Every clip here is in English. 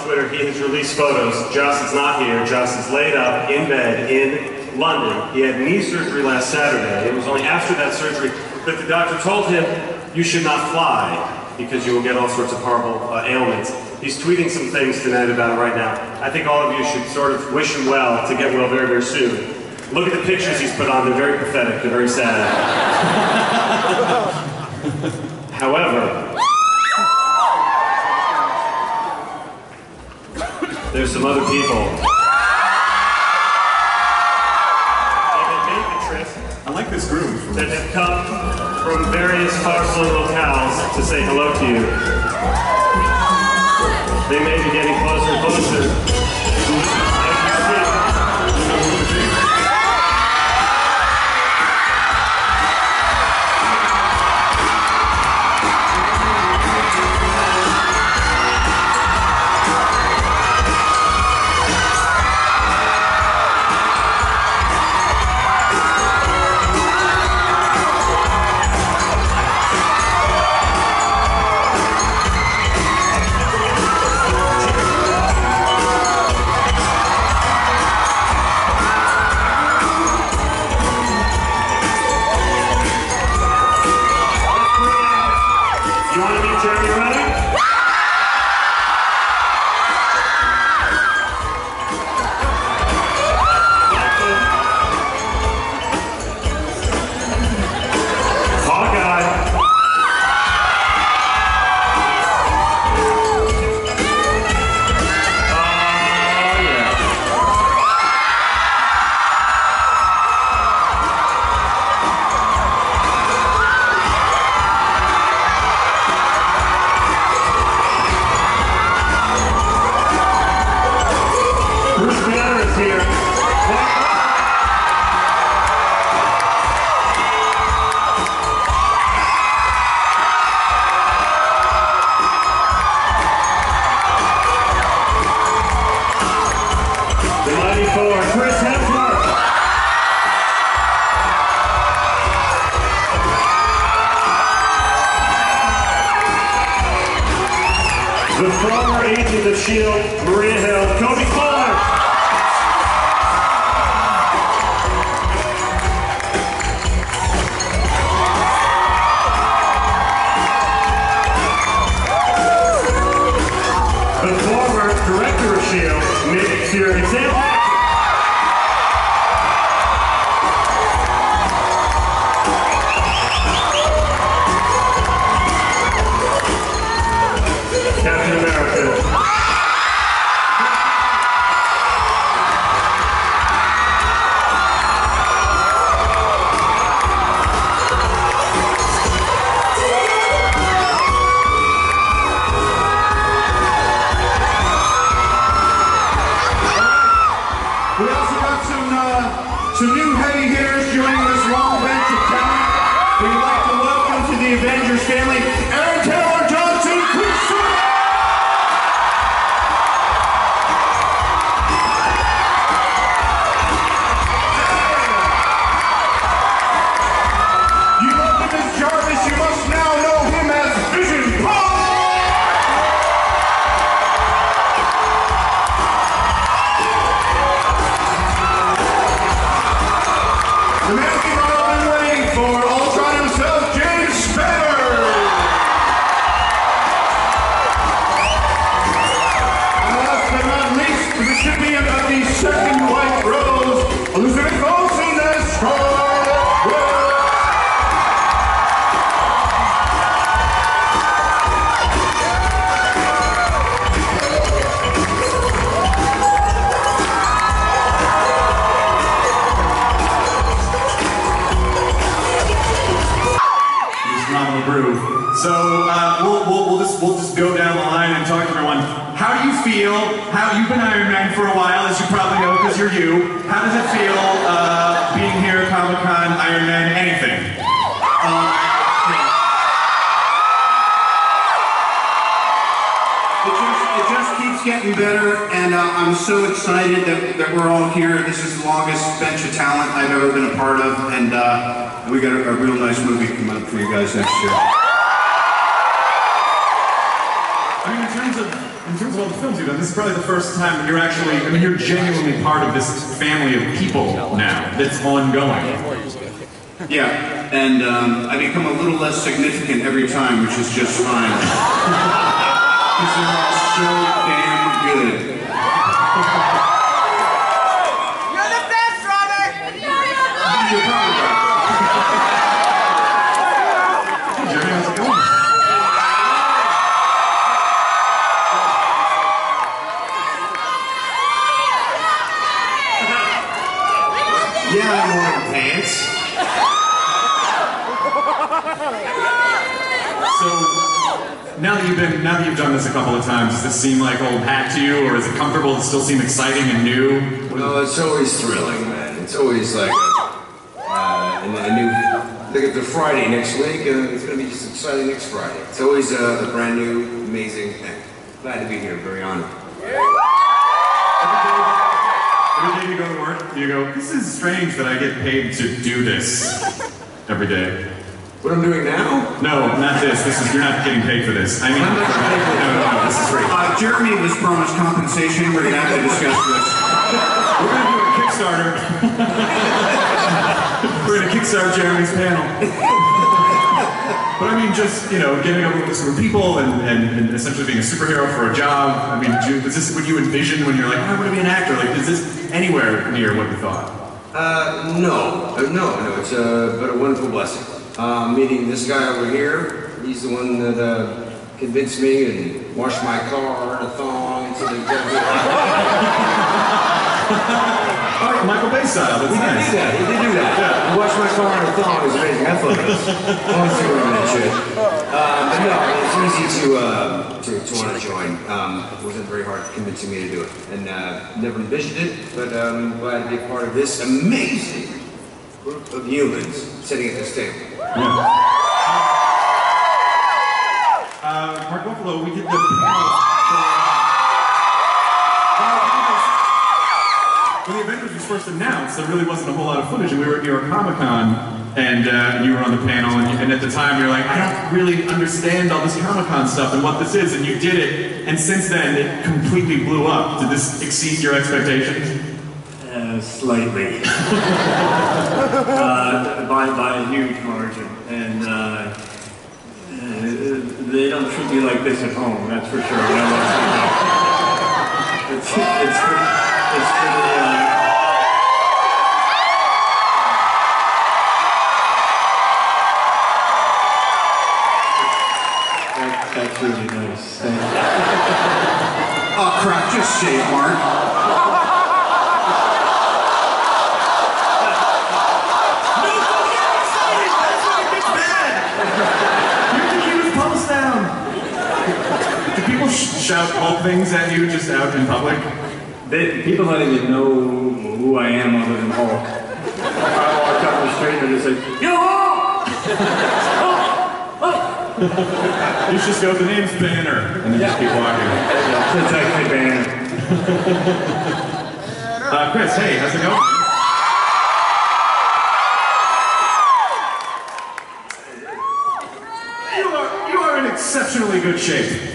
on Twitter, he has released photos. Joss is not here. Joss is laid up in bed in London. He had knee surgery last Saturday. It was only after that surgery that the doctor told him, you should not fly because you will get all sorts of horrible ailments. He's tweeting some things tonight about it right now. I think all of you should sort of wish him well to get well very, very soon. Look at the pictures he's put on. They're very pathetic. They're very sad. However, there's some other people. They've made the trip. I like this groove. That have come from various far-flung locales to say hello to you. They may be getting closer and closer. The former agent of S.H.I.E.L.D., Maria Hill, Cody Fuller. The former director of S.H.I.E.L.D., Nick Fury. Captain America. We also got some new heavy hitters joining this long bench of talent. We'd like to welcome to the Avengers family, Aaron Taylor Johnson, Chris. You must now know him as Vision Paul! The man we've all been waiting for, Ultron himself, James Spader! And last but not least, the recipient of the second White Rose, Elizabeth Olsen as Scarlet Witch! So we'll just go down the line and talk to everyone. How do you feel? You've been Iron Man for a while, as you probably know, because you're you. How does it feel being here at Comic-Con, Iron Man, anything? It just keeps getting better, and I'm so excited that we're all here. This is the longest bench of talent I've ever been a part of, and we got a real nice movie coming up for you guys next year. I mean, in in terms of all the films you've done, this is probably the first time that you're actually, I mean, you're genuinely part of this family of people now that's ongoing. Yeah, and I become a little less significant every time, which is just fine. Because they're all so damn good. You're the best, Robert! You're probably right. Jeremy, how's it going? Yeah, I'm wearing pants. So, now that you've done this a couple of times, does this seem like old hat to you, or is it comfortable? Does it still seem exciting and new? No, it's always thrilling, man. It's always like a new. Look at the Friday next week, and it's going to be just exciting next Friday. It's always a brand new, amazing thing. Glad to be here. Very honored. Every day you go to work, you go, this is strange that I get paid to do this every day. What I'm doing now? No, not this. You're not getting paid for this. I mean, I'm not getting paid for this. no, this is free. Jeremy was promised compensation. We're going to have to discuss this. We're going to do a Kickstarter. We're going to kickstart Jeremy's panel. But I mean, just, getting over with this group of people and essentially being a superhero for a job. I mean, is this what you envisioned when you're like, I want to be an actor? Like, is this anywhere near what you thought? No. It's but a wonderful blessing. Meeting this guy over here. He's the one that convinced me and washed my car in a thong until they got me. Oh, Michael Bay style. That's nice. He did do that. Yeah. He washed my car in a thong. It was amazing. I thought it was. Honestly, that shit. But no, it's easy to want to join. It wasn't very hard convincing me to do it, and never envisioned it. But I'm glad to be a part of this amazing group of humans sitting at this table. Yeah. Mark Buffalo, we did the panel. When the Avengers was first announced, there really wasn't a whole lot of footage, and we were at New York Comic-Con, and you were on the panel, and at the time you were like, I don't really understand all this Comic-Con stuff and what this is, and you did it, and since then it completely blew up. Did this exceed your expectations? Slightly. by a huge margin. And they don't treat me like this at home, that's for sure. It's pretty, that's really nice. Thank you. Oh crap, just say it, Mark. Shout all things at you just out in public? People don't even know who I am other than Hulk. I walked up the street and they say, "Yo, Hulk!" You should just go, the name's Banner, and then just keep walking. It's actually Banner. Chris, hey, how's it going? You are in exceptionally good shape.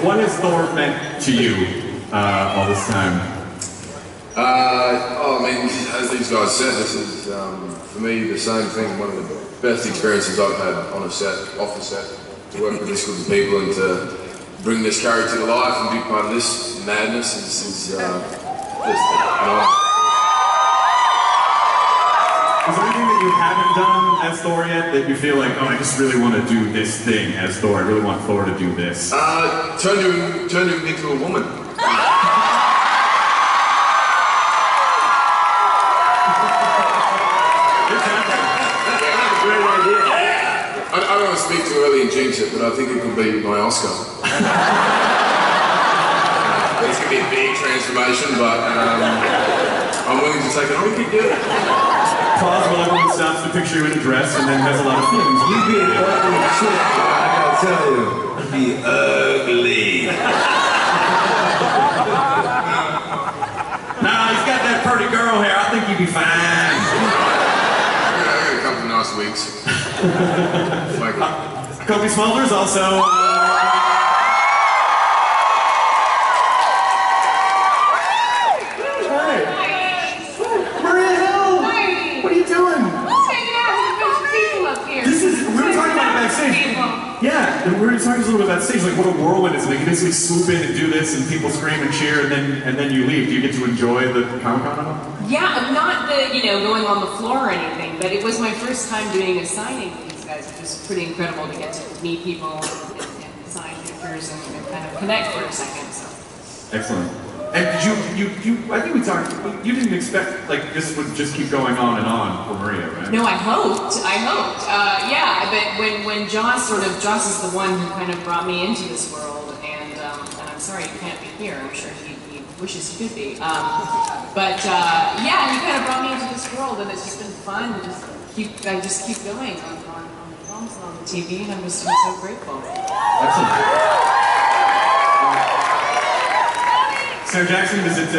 What has Thor meant to you all this time? I mean, as these guys said, this is for me the same thing. One of the best experiences I've had on a set, off the set, to work with this group of people and to bring this character to life and be part of this madness is just Is there anything that you haven't done as Thor yet that you feel like, oh, I just really want to do this thing as Thor? I really want Thor to do this. Turn him into a woman. I don't want to speak too early and jinx it, but I think it could be my Oscar. It's going to be a big transformation, but I'm willing to take it on. We could do it. Pause while everyone stops to picture you in a dress and then has a lot of feelings. You'd be an ugly chick, I gotta tell you. You'd be ugly. Nah, he's got that pretty girl hair. I think you'd be fine. I got a couple of nice weeks. Like it. Kobe Smulders also. Yeah, we were talking a little bit about stage, like what a whirlwind is. Like you basically swoop in and do this, and people scream and cheer, and then you leave. Do you get to enjoy the Comic-Con at all? Yeah, not the going on the floor or anything, but it was my first time doing a signing with these guys, which was pretty incredible to get to meet people and sign pictures and kind of connect for a second. So. Excellent. And did you? I think we talked. You didn't expect like this would just keep going on and on for Maria, right? No, I hoped. Yeah, but when Joss is the one who kind of brought me into this world, and I'm sorry you can't be here. I'm sure he wishes he could be. Yeah, he kind of brought me into this world, and it's just been fun. I just keep going on the films and on the TV, and I'm so grateful. Excellent. Sarah Jackson, is it?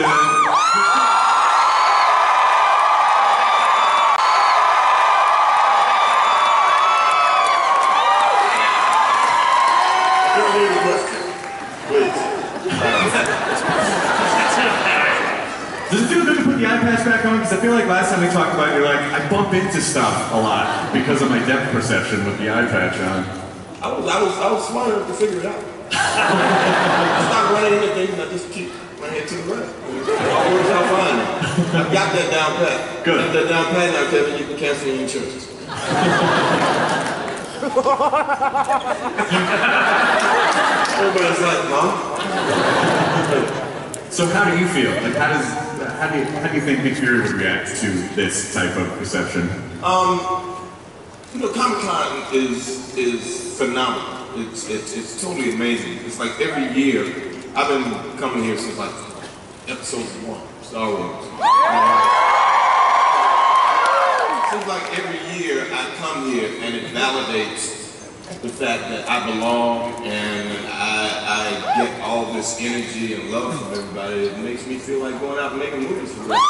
Does it feel good to put the eye patch back on? Because I feel like last time we talked about it, you're like, I bump into stuff a lot because of my depth perception with the eye patch on. I was smart enough to figure it out. I stopped running into things and I just keep my head to the right. It all works out fine. I've got that down pat. Good. Got that down pat now, Kevin. You can cancel your insurance. Everybody's like, huh? So how do you feel? Like how do you think Nick Fury would react to this type of reception? Comic-Con is phenomenal. It's totally amazing. It's like every year, I've been coming here since like episode 1, Star Wars. Seems like every year I come here and it validates the fact that I belong and I get all this energy and love from everybody. It makes me feel like going out and making movies for real.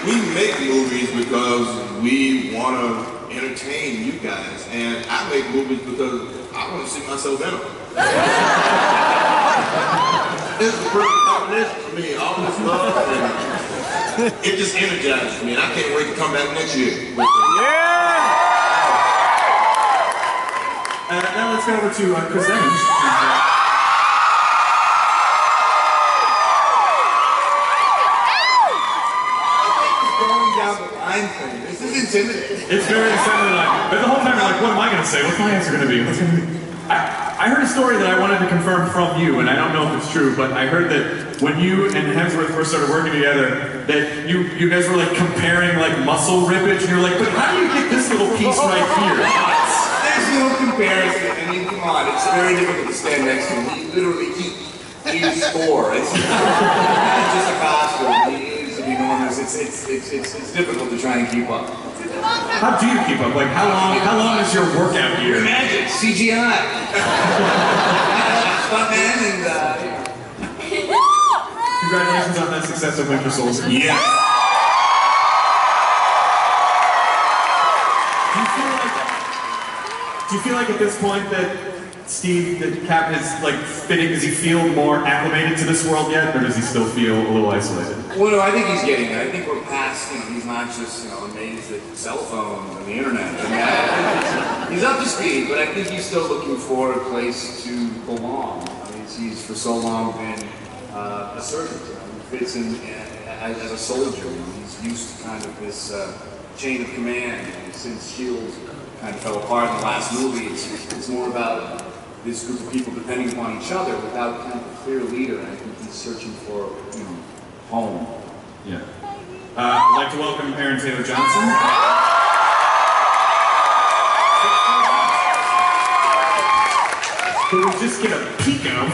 We make movies because we want to entertain you guys, and I make movies because I want to see myself in them. This is the perfect combination for me. All this love, and it just energizes me, and I can't wait to come back next year. Yeah! Now let's go over to Chris Evans. This is intimidating. It's very intimidating. But the whole time you're like, what am I going to say? What's my answer going to be? I heard a story that I wanted to confirm from you, and I don't know if it's true, but I heard that when you and Hemsworth first started working together, that you guys were like comparing like muscle rippage, and you're like, but how do you get this little piece right here? There's no comparison. I mean, come on, it's very difficult to stand next to him. He literally eats score. It's not just a costume. Enormous. It's difficult to try and keep up. How do you keep up? Like how long is your workout gear? Magic, CGI. Stuntman and Congratulations on that success of Winter Soldier. Yeah. Do you feel like at this point that Steve, that Cap is like fitting? Does he feel more acclimated to this world yet, or does he still feel a little isolated? Well, no, I think he's getting it. I think we're past, he's not just, amazed at cell phones and the internet. I mean, he's up to speed, but I think he's still looking for a place to belong. I mean, he's for so long been a servant. He fits in as a soldier. He's used to kind of this chain of command. And since S.H.I.E.L.D. kind of fell apart in the last movie, it's more about this group of people depending upon each other without kind of a clear leader. And I think he's searching for, home. Yeah. I'd like to welcome Aaron Taylor Johnson. Who we just get a peek of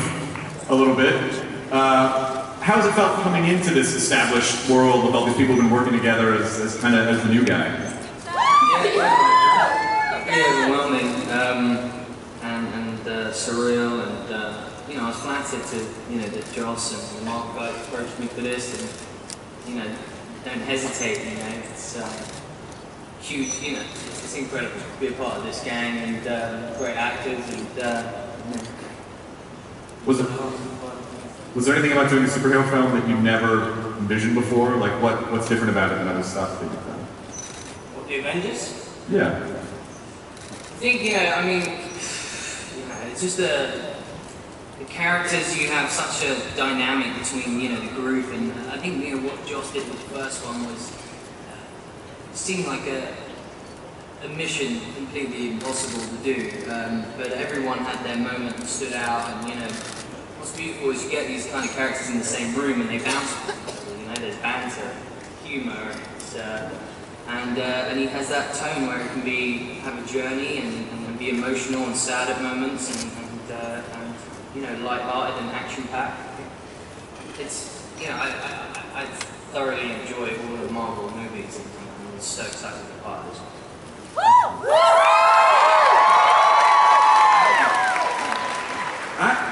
a little bit. How has it felt coming into this established world with all these people who've been working together as kind of as the new guy? Pretty overwhelming and surreal, and you know, I was flattered to that Joss and the Mark guys approached me for this, and don't hesitate. It's huge. It's incredible to be a part of this gang and great actors and. Was there anything about doing a superhero film that you never envisioned before? Like, what's different about it than other stuff that you've done? What, the Avengers? Yeah. I think, it's just the characters, you have such a dynamic between, the group, and I think, what Joss did with the first one was, seemed like a mission completely impossible to do, but everyone had their moment and stood out, and, what's beautiful is you get these kind of characters in the same room and they bounce off each other, there's banter, humour, and he has that tone where it can have a journey and be emotional and sad at moments and light-hearted and action-packed. It's, I thoroughly enjoy all the Marvel movies and I'm so excited to be part of this one.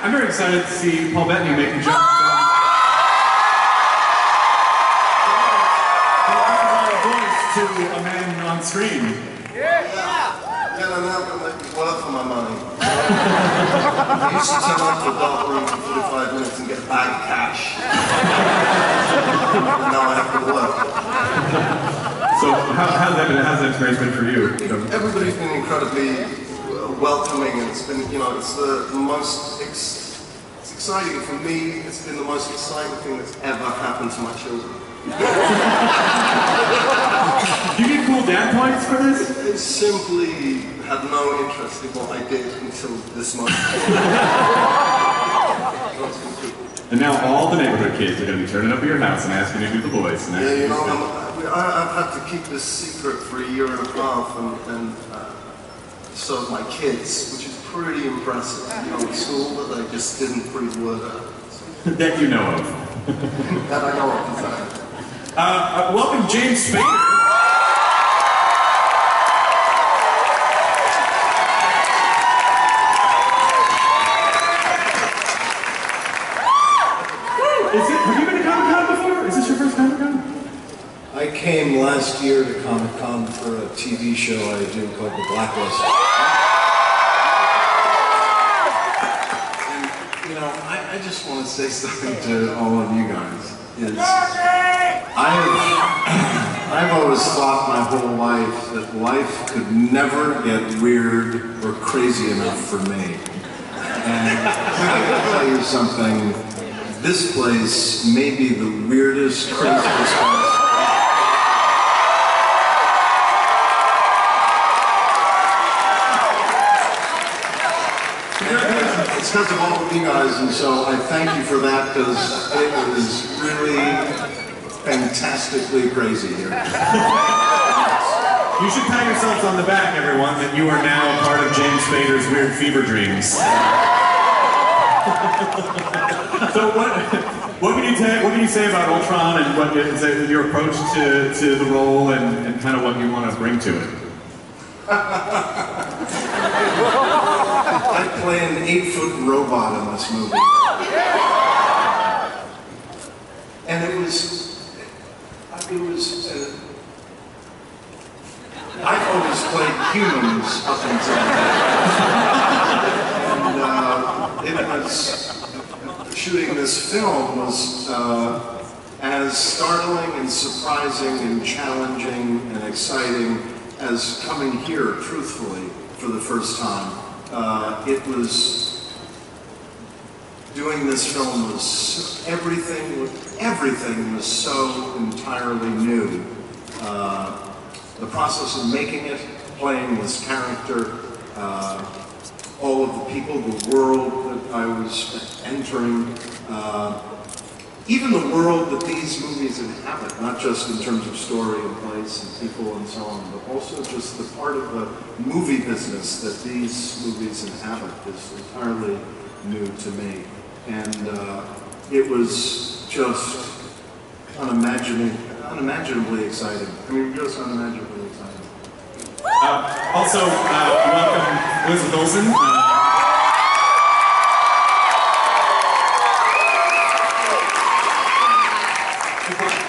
I'm very excited to see Paul Bettany make the jump from voice to a man on screen. Yeah, I'm going to make it work for my money. I used to turn up to a dark room for 45 minutes and get a bag of cash. Now I have to work. So how's that experience been for you? Everybody's been incredibly welcoming, and it's been, it's the most it's exciting for me. It's been the most exciting thing that's ever happened to my children. Do you get cool dad points for this? They simply had no interest in what I did until this moment. And now all the neighborhood kids are going to be turning up at your house and asking you to do the voice. And yeah, I've had to keep this secret for a year and a half, and so have my kids, which is pretty impressive. At school, but they just didn't put the word out. So. That you know of. That I know of, exactly. Welcome, James Spader. Have you been to Comic-Con before? Is this your first Comic-Con? I came last year to Comic-Con for a TV show I do called The Blacklist. And, I just want to say something to all of you guys. I've always thought my whole life that life could never get weird or crazy enough for me. And I gotta tell you something. This place may be the weirdest, craziest place. It's because of all of you guys, and so I thank you for that, because it was really fantastically crazy here. You should pat yourselves on the back, everyone, that you are now part of James Spader's Weird Fever Dreams. So what can you say about Ultron and what is your approach to the role and kind of what you want to bring to it? I play an 8-foot robot in this movie. And it was I've always played humans up until then. And it was, shooting this film was as startling and surprising and challenging and exciting as coming here, truthfully, for the first time. It was, doing this film was, everything was so entirely new. The process of making it, playing this character, all of the people, the world that I was entering, even the world that these movies inhabit, not just in terms of story and place and people and so on, but also just the part of the movie business that these movies inhabit is entirely new to me. and it was just unimaginably exciting. I mean, just unimaginably exciting. Also, welcome Elizabeth Olsen.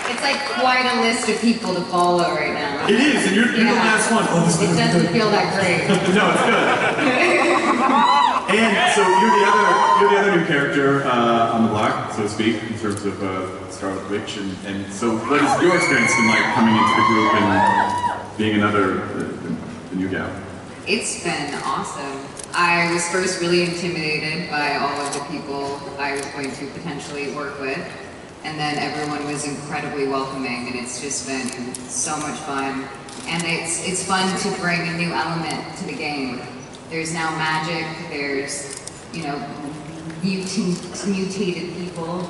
It's like quite a list of people to follow right now. It is, and you're the last one. Oh, this it doesn't feel that great. No, it's good. And so you're the other new character on the block, so to speak, in terms of Scarlet Witch. And so, what has your experience been like coming into the group and being the new gal? It's been awesome. I was first really intimidated by all of the people I was going to potentially work with. And then everyone was incredibly welcoming, and it's just been so much fun. And it's fun to bring a new element to the game. There's now magic, there's, you know, mutated people.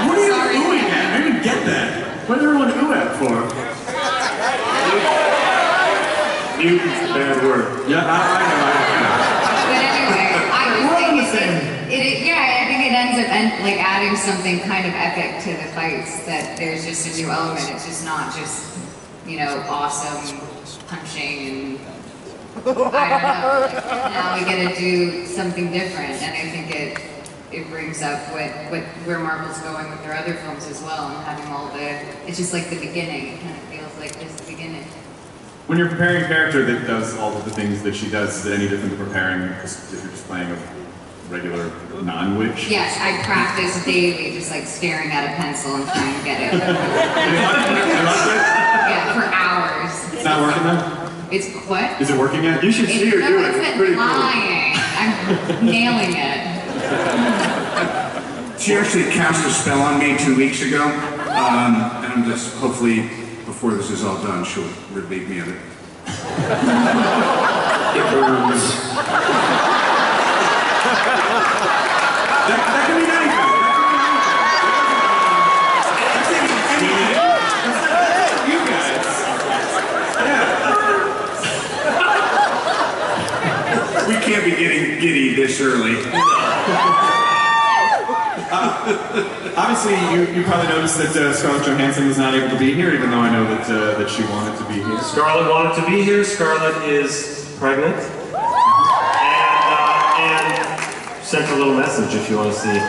What are you oohing at? I didn't get that. What did everyone ooh at for? Mutant's a bad word. Yeah, I know. But anyway, I think it ends up like adding something kind of epic to the fights, that there's just a new element. It's just not just, you know, awesome punching and I don't know. Like, now we get to do something different, and I think it brings up where Marvel's going with their other films as well, and having it's just like the beginning. It kind of feels like this beginning. When you're preparing a character that does all of the things that she does, is it any different than preparing if you're just playing a regular non-witch? Yes, I practice daily, just like staring at a pencil and trying to get it. Yeah, for hours. It's not working though? It's what? Is it working yet? You should see her do it. It's pretty lying. I'm nailing it. She actually cast a spell on me 2 weeks ago, and I'm just hopefully before this is all done, she'll relieve me of it. It burns. That can mean anything. You guys. Yeah. We can't be getting giddy this early. Obviously, you probably noticed that Scarlett Johansson was not able to be here, even though I know that she wanted to be here. Scarlett wanted to be here. Scarlett is pregnant. And sent a little message if you want to see.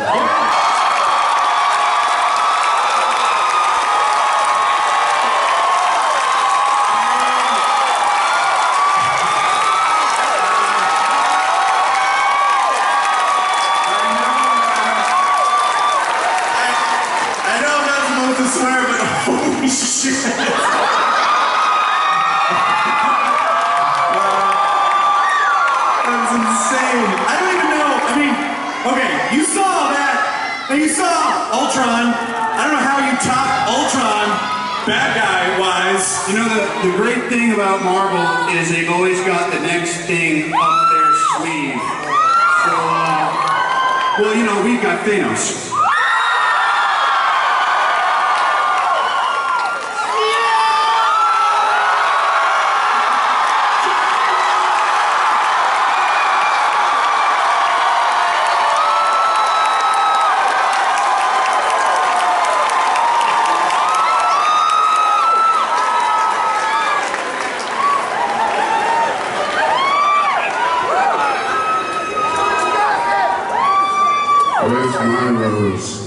You saw Ultron. I don't know how you top Ultron, bad guy-wise. You know, the great thing about Marvel is they've always got the next thing up their sleeve. So, well, you know, we've got Thanos. Where's my rose?